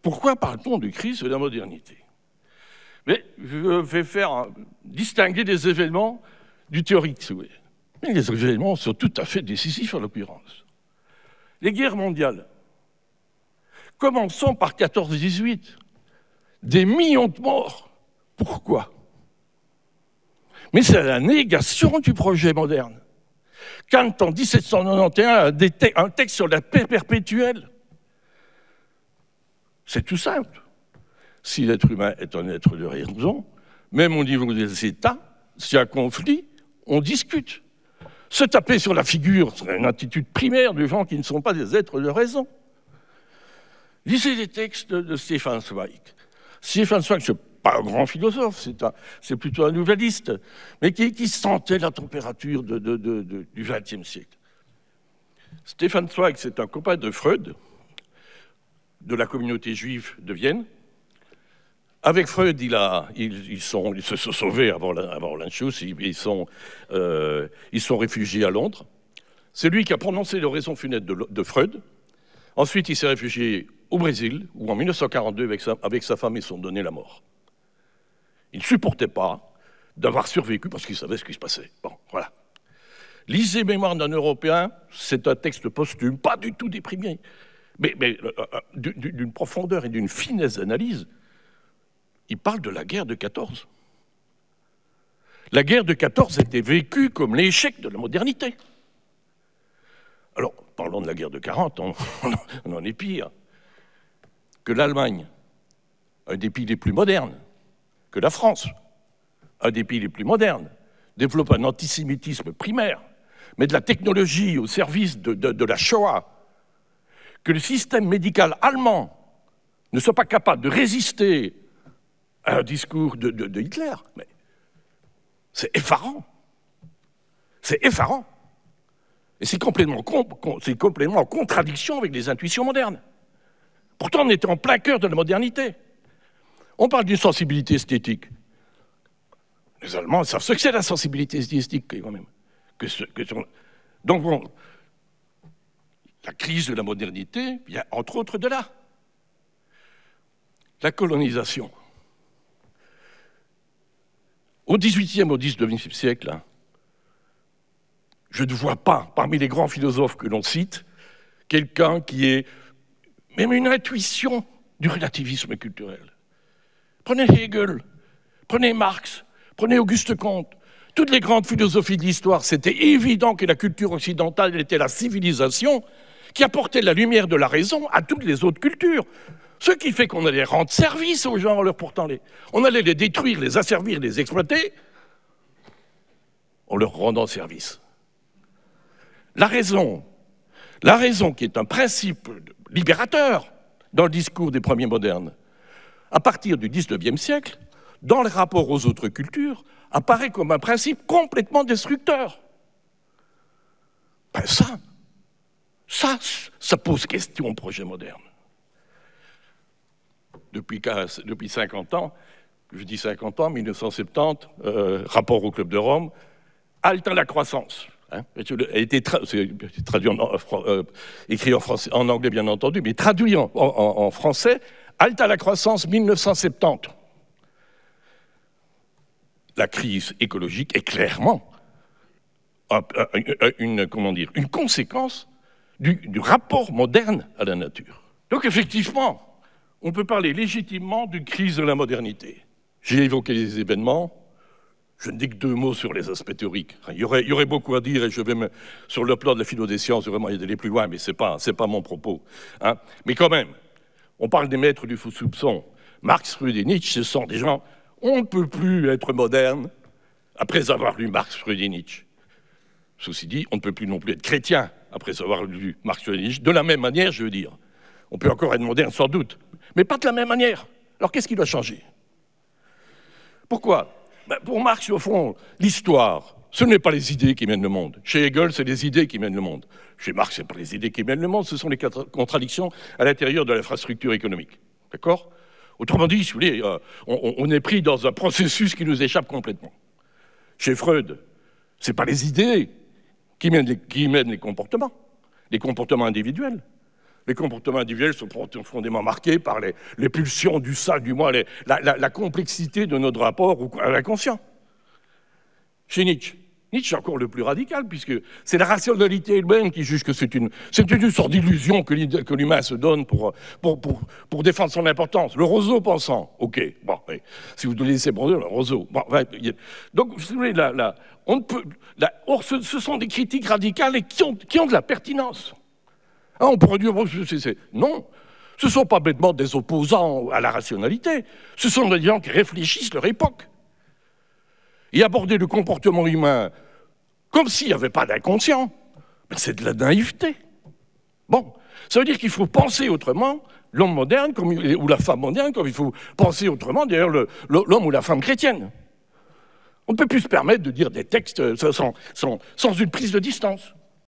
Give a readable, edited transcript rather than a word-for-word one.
Pourquoi parle-t-on de crise de la modernité? Mais je vais faire distinguer des événements du théorique, si vous voulez. Mais les événements sont tout à fait décisifs en l'occurrence. Les guerres mondiales. Commençons par 14-18. Des millions de morts. Pourquoi? Mais c'est la négation du projet moderne. Kant, en 1791, a un texte sur la paix perpétuelle. C'est tout simple. Si l'être humain est un être de raison, même au niveau des États, s'il y a un conflit, on discute. Se taper sur la figure, c'est une attitude primaire de gens qui ne sont pas des êtres de raison. Lisez les textes de Stefan Zweig. Stefan Zweig, ce n'est pas un grand philosophe, c'est plutôt un nouvelliste, mais qui sentait la température du XXe siècle. Stefan Zweig, c'est un copain de Freud, de la communauté juive de Vienne. Avec Freud, ils se sont sauvés avant l'Anschluss, ils sont réfugiés à Londres. C'est lui qui a prononcé l'oraison funèbre de Freud. Ensuite, il s'est réfugié au Brésil, où en 1942, avec sa femme, ils se sont donné la mort. Il ne supportait pas d'avoir survécu parce qu'il savait ce qui se passait. Bon, voilà. Lisez Mémoire d'un Européen, c'est un texte posthume, pas du tout déprimé, mais d'une profondeur et d'une finesse d'analyse. Il parle de la guerre de 14. La guerre de 14 était vécue comme l'échec de la modernité. Alors, parlons de la guerre de 40, on en est pire. Que l'Allemagne, un des pays les plus modernes, que la France, un des pays les plus modernes, développe un antisémitisme primaire, met de la technologie au service de la Shoah, que le système médical allemand ne soit pas capable de résister à un discours de Hitler. Mais c'est effarant. C'est effarant. Et c'est complètement en contradiction avec les intuitions modernes. Pourtant, on était en plein cœur de la modernité. On parle d'une sensibilité esthétique. Les Allemands savent ce que c'est la sensibilité esthétique, quand même. Donc, bon, la crise de la modernité vient entre autres de là. La colonisation. Au XVIIIe, au XIXe siècle, hein, je ne vois pas, parmi les grands philosophes que l'on cite, quelqu'un qui ait même une intuition du relativisme culturel. Prenez Hegel, prenez Marx, prenez Auguste Comte. Toutes les grandes philosophies de l'histoire, c'était évident que la culture occidentale était la civilisation qui apportait la lumière de la raison à toutes les autres cultures. Ce qui fait qu'on allait rendre service aux gens en leur portant on allait les détruire, les asservir, les exploiter, en leur rendant service. La raison qui est un principe libérateur dans le discours des premiers modernes, à partir du XIXe siècle, dans le rapport aux autres cultures, apparaît comme un principe complètement destructeur. Ben ça pose question au projet moderne. Depuis 50 ans, je dis 50 ans, 1970, rapport au Club de Rome, halte à la croissance. Hein, elle a été traduit écrit en français, en anglais bien entendu, mais traduit en français, halte à la croissance 1970. La crise écologique est clairement une conséquence du rapport moderne à la nature. Donc effectivement, on peut parler légitimement d'une crise de la modernité. J'ai évoqué les événements, je ne dis que 2 mots sur les aspects théoriques. Il y aurait beaucoup à dire et je vais sur le plan de la philo des sciences, vraiment y aller plus loin, mais ce n'est pas mon propos. Hein. Mais quand même, on parle des maîtres du faux soupçon. Marx, Freud et Nietzsche, ce sont des gens, on ne peut plus être moderne après avoir lu Marx, Freud et Nietzsche. Ceci dit, on ne peut plus non plus être chrétien après avoir lu Marx, Freud et Nietzsche. De la même manière, je veux dire. On peut encore être moderne, sans doute, mais pas de la même manière. Alors qu'est-ce qui doit changer? Pourquoi? Pour Marx, au fond, l'histoire, ce n'est pas les idées qui mènent le monde. Chez Hegel, c'est les idées qui mènent le monde. Chez Marx, ce n'est pas les idées qui mènent le monde, ce sont les contradictions à l'intérieur de l'infrastructure économique. D'accord? Autrement dit, si vous voulez, on est pris dans un processus qui nous échappe complètement. Chez Freud, ce n'est pas les idées qui mènent les comportements individuels. Les comportements individuels sont profondément marqués par les pulsions du ça, du moi, la complexité de notre rapport à l'inconscient. Chez Nietzsche est encore le plus radical, puisque c'est la rationalité humaine qui juge que c'est une sorte d'illusion que l'humain se donne pour défendre son importance. Le Rousseau pensant, ok, bon, si vous nous laissez prendre le Rousseau. Bon, donc, vous voulez, or, ce sont des critiques radicales et qui ont de la pertinence. Hein, on pourrait dire, non, ce ne sont pas bêtement des opposants à la rationalité, ce sont des gens qui réfléchissent leur époque. Et aborder le comportement humain comme s'il n'y avait pas d'inconscient, c'est de la naïveté. Bon, ça veut dire qu'il faut penser autrement l'homme moderne ou la femme moderne, comme il faut penser autrement d'ailleurs l'homme ou la femme chrétienne. On ne peut plus se permettre de dire des textes sans une prise de distance.